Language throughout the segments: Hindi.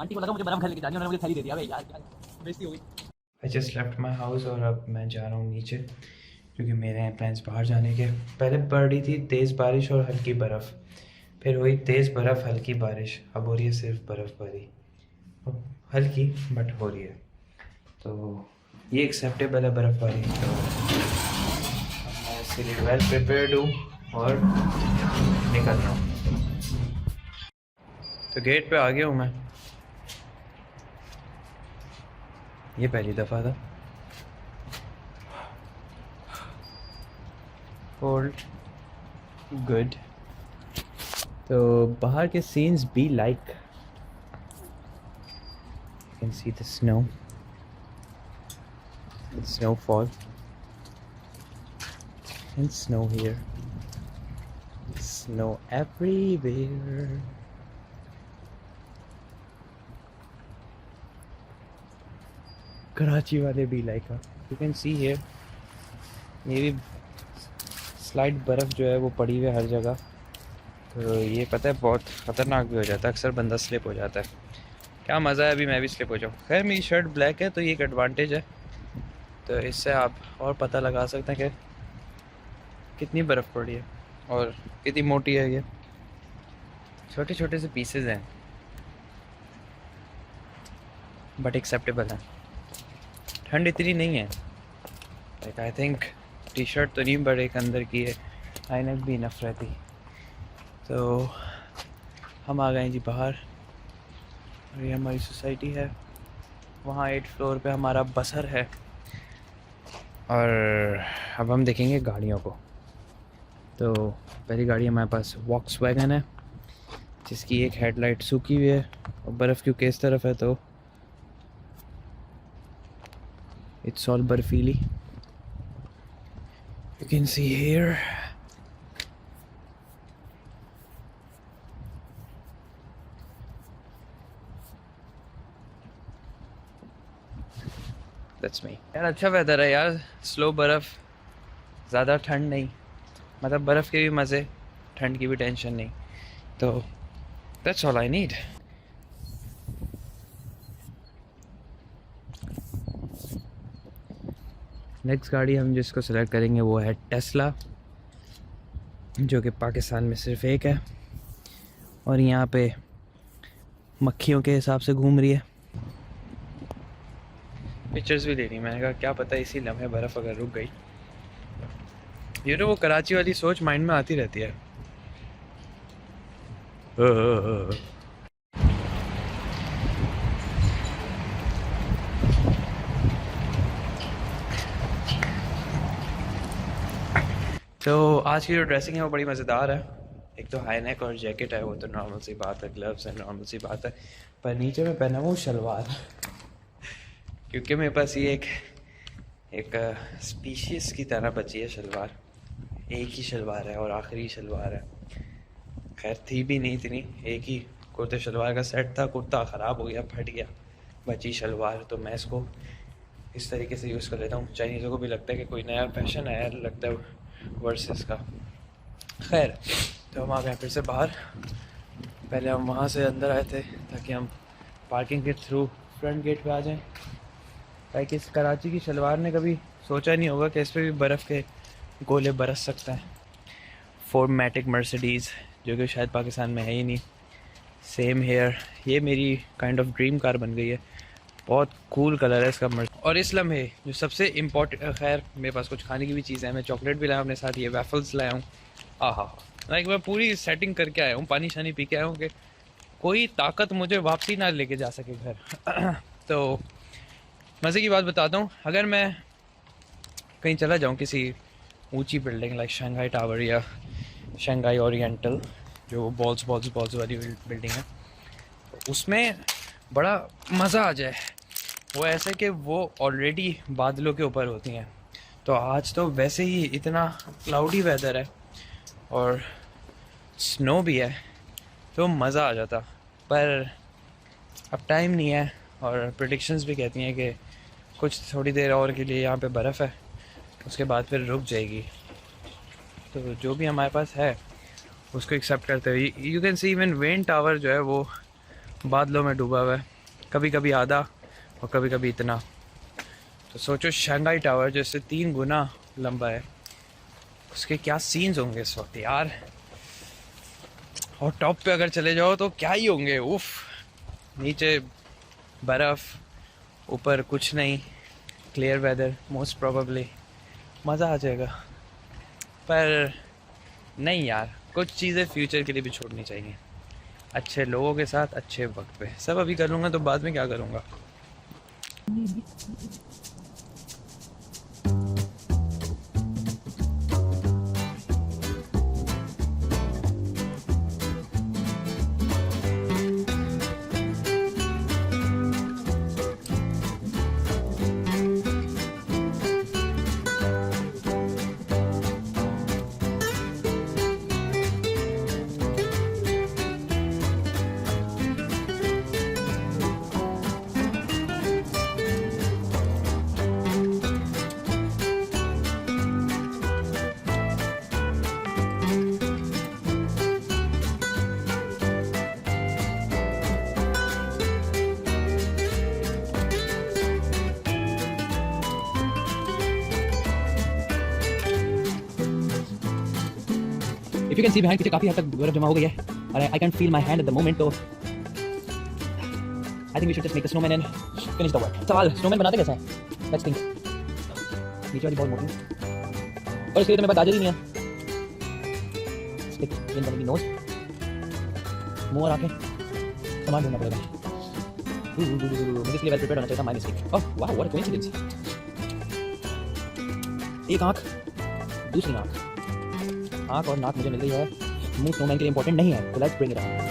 आंटी को लगा मुझे बर्फ घर लेके जानी है, उन्होंने मुझे थैली दे दिया। भाई यार क्या बेइज्जती हो गई। I just left my house और अब मैं जा रहा हूँ नीचे क्योंकि मेरे हैं प्लान्स बाहर जाने के। पहले पड़ रही थी तेज़ बारिश और हल्की बर्फ़, फिर हुई तेज़ बर्फ़ हल्की बारिश, अब हो रही है सिर्फ बर्फ़बारी। अब हल्की बट हो रही है, तो ये एक्सेप्टेबल है बर्फ़बारी। तो मैं इसके लिए वेल प्रिपेयर्ड हूँ और निकल रहा हूँ। तो गेट पे आ गया हूँ मैं, ये पहली दफ़ा था। Cold good. तो बाहर के scenes be like, you can see the snow, snowfall and snow here, snow everywhere. Karachi वाले भी like, you can see here, ये भी स्लाइड बर्फ़ जो है वो पड़ी हुई है हर जगह। तो ये पता है बहुत ख़तरनाक भी हो जाता है, अक्सर बंदा स्लिप हो जाता है। क्या मज़ा है अभी मैं भी स्लिप हो जाऊँ। खैर मेरी शर्ट ब्लैक है तो ये एक एडवांटेज है, तो इससे आप और पता लगा सकते हैं कि कितनी बर्फ़ पड़ी है और कितनी मोटी है। ये छोटे छोटे से पीसेज हैं बट एक्सेप्टेबल हैं, ठंड इतनी नहीं है। Like I think T shirt तो नहीं बट एक अंदर की है, आइनक भी इनफ रहती। तो हम आ गए जी बाहर और ये हमारी सोसाइटी है, वहाँ 8th फ्लोर पे हमारा बसर है। और अब हम देखेंगे गाड़ियों को। तो पहली गाड़ी हमारे पास वॉक्सवैगन है जिसकी एक हेडलाइट सूखी हुई है और बर्फ़ क्योंकि इस तरफ है तो इट्स ऑल बर्फीली, you can see here. That's me यार, अच्छा वेदर है यार, स्लो बर्फ़, ज़्यादा ठंड नहीं, मतलब बर्फ़ के भी मज़े, ठंड की भी टेंशन नहीं। तो that's all I need. Next गाड़ी हम जिसको सेलेक्ट करेंगे वो है टेस्ला, जो कि पाकिस्तान में सिर्फ एक है और यहाँ पे मक्खियों के हिसाब से घूम रही है। पिक्चर्स भी लेनी, मैंने कहा क्या पता इसी लम्हे बर्फ़ अगर रुक गई। ये तो वो कराची वाली सोच माइंड में आती रहती है। तो आज की जो ड्रेसिंग है वो बड़ी मज़ेदार है। एक तो हाई नेक और जैकेट है, वो तो नॉर्मल सी बात है, ग्लव्स है नॉर्मल सी बात है, पर नीचे में पहना हूँ शलवार क्योंकि मेरे पास ये एक स्पीशीज़ की तरह बची है शलवार। एक ही शलवार है और आखिरी शलवार है, खैर थी भी नहीं इतनी, एक ही कुर्ते शलवार का सेट था, कुर्ता ख़राब हो गया, फट गया, बची शलवार, तो मैं इसको इस तरीके से यूज़ कर लेता हूँ। चाइनीज़ों को भी लगता है कि कोई नया फैशन आया लगता है वर्सेस का। खैर तो हम आ गए फिर से बाहर, पहले हम वहाँ से अंदर आए थे ताकि हम पार्किंग के थ्रू फ्रंट गेट पे आ जाएं, ताकि इस कराची की शलवार ने कभी सोचा नहीं होगा कि इस पर भी बर्फ़ के गोले बरस सकते हैं। फॉर्मेटिक मर्सिडीज़ जो कि शायद पाकिस्तान में है ही नहीं, सेम हेयर, ये मेरी काइंड ऑफ ड्रीम कार बन गई है, बहुत कूल कलर है इसका और इस लम्हे जो सबसे इम्पोर्टेंट, खैर मेरे पास कुछ खाने की भी चीज़ें हैं, मैं चॉकलेट भी लाया अपने साथ, ये वैफल्स लाया हूँ। आहा, लाइक मैं पूरी सेटिंग करके आया हूँ, पानी शानी पी के आया हूँ कि कोई ताकत मुझे वापसी ना लेके जा सके घर। तो मज़े की बात बताता हूँ, अगर मैं कहीं चला जाऊँ किसी ऊंची बिल्डिंग लाइक शंघाई टावर या शंघाई ओरिएंटल, जो बॉल्स वाली बिल्डिंग है, उसमें बड़ा मज़ा आ जाए। वो ऐसे कि वो ऑलरेडी बादलों के ऊपर होती हैं, तो आज तो वैसे ही इतना क्लाउडी वेदर है और स्नो भी है, तो मज़ा आ जाता। पर अब टाइम नहीं है और प्रेडिक्शंस भी कहती हैं कि कुछ थोड़ी देर और के लिए यहाँ पे बर्फ़ है, उसके बाद फिर रुक जाएगी। तो जो भी हमारे पास है उसको एक्सेप्ट करते हुए, you can see even when tower जो है वो बादलों में डूबा हुआ है। कभी कभी आधा और कभी कभी इतना। तो सोचो शंघाई टावर जो इससे 3 गुना लंबा है, उसके क्या सीन्स होंगे इस वक्त यार। और टॉप पे अगर चले जाओ तो क्या ही होंगे, उफ। नीचे बर्फ़, ऊपर कुछ नहीं, क्लियर वेदर मोस्ट प्रोबेबली, मज़ा आ जाएगा। पर नहीं यार, कुछ चीज़ें फ्यूचर के लिए भी छोड़नी चाहिए, अच्छे लोगों के साथ अच्छे वक्त पे। सब अभी कर लूँगा तो बाद में क्या करूँगा। If you can see behind, पीछे काफी हद तक बर्फ जमा हो गई है और I can't feel my hand at the moment, तो I think we should just make the snowman and finish the work. सवाल, snowman बनाते कैसे हैं? Let's think. नीचे वाली बहुत मोटी है और इसके लिए तो मेरे पास गाजर ही नहीं है। Stick in the nose. मुंह और आंखें सामान ढूंढना पड़ेगा। मुझे इसलिए well prepared होना चाहिए था, my mistake. Oh wow, what a coincidence. एक आंख, दूसरी आंख और नाक मुझे मिल रही है। मुंह स्नोमैन के लिए इंपॉर्टेंट नहीं है, तो लेट्स ब्रिंग इट ऑन।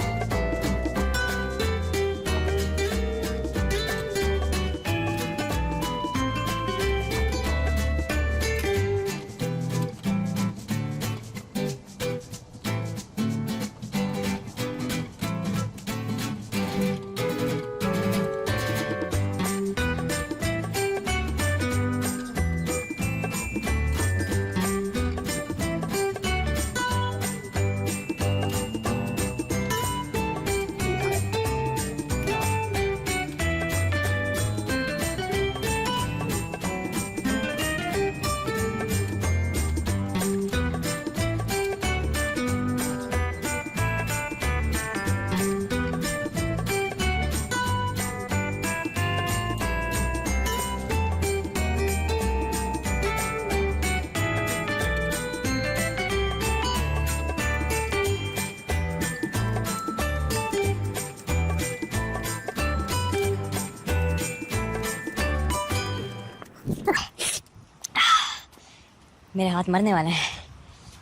मेरे हाथ मरने वाले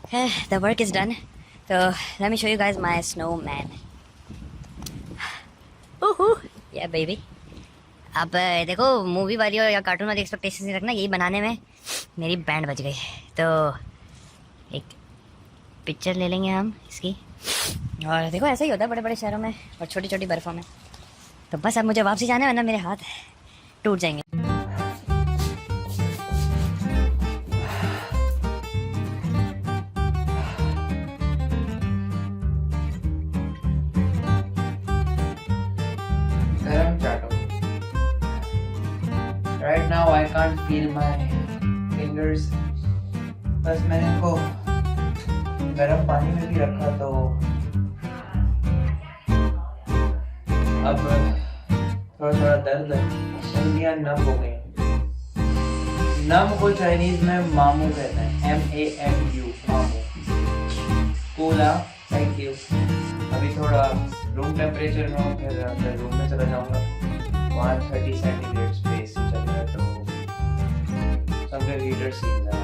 हैं। द वर्क इज़ डन, तो let me show you guys my snowman. ओहो या बेबी। अब देखो, मूवी वाली और या कार्टून वाली एक्सपेक्टेशन नहीं रखना, यही बनाने में मेरी बैंड बज गई। तो एक पिक्चर ले लेंगे हम इसकी, और देखो ऐसा ही होता है बड़े बड़े शहरों में और छोटी छोटी बर्फ़ों में। तो बस अब मुझे वापसी जाना है, वरना मेरे हाथ टूट जाएंगे। Right now I can't feel my fingers. बस मैंने इनको गर्म पानी में भी रखा, तो अब थोड़ा थोड़ा दर्द है, उंगलियां नम हो गई। नम को चाइनीज में मामू कहते हैं, MAMU, मामू। कूला, थैंक यू। अभी थोड़ा रूम टेम्परेचर में हूँ, फिर अंदर रूम में चला जाऊँगा। 130 सेंटीग्रेड स्पेस चल रहा है, तो समथिंग हीटर सीन है।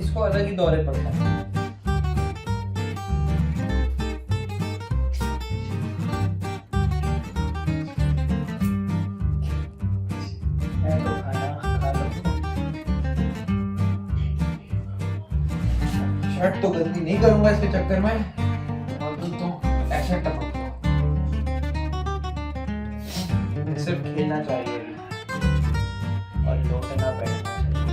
इसको अलग ही दौरे पड़ता है। मैं तो खाना खा लूं। शर्ट तो गंदी नहीं करूंगा इसके चक्कर में, और तो ऐसा टपक सिर्फ खेलना चाहिए और लौटना बैठना चाहिए।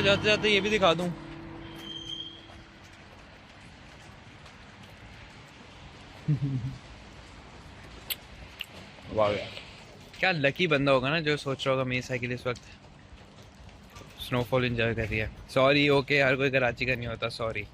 जाते जाते ये भी दिखा दूं। वाह यार, क्या लकी बंदा होगा ना जो सोच रहा होगा मेरी साइकिल इस वक्त स्नोफॉल एंजॉय कर रही है। सॉरी, ओके, हर कोई कराची का नहीं होता, सॉरी।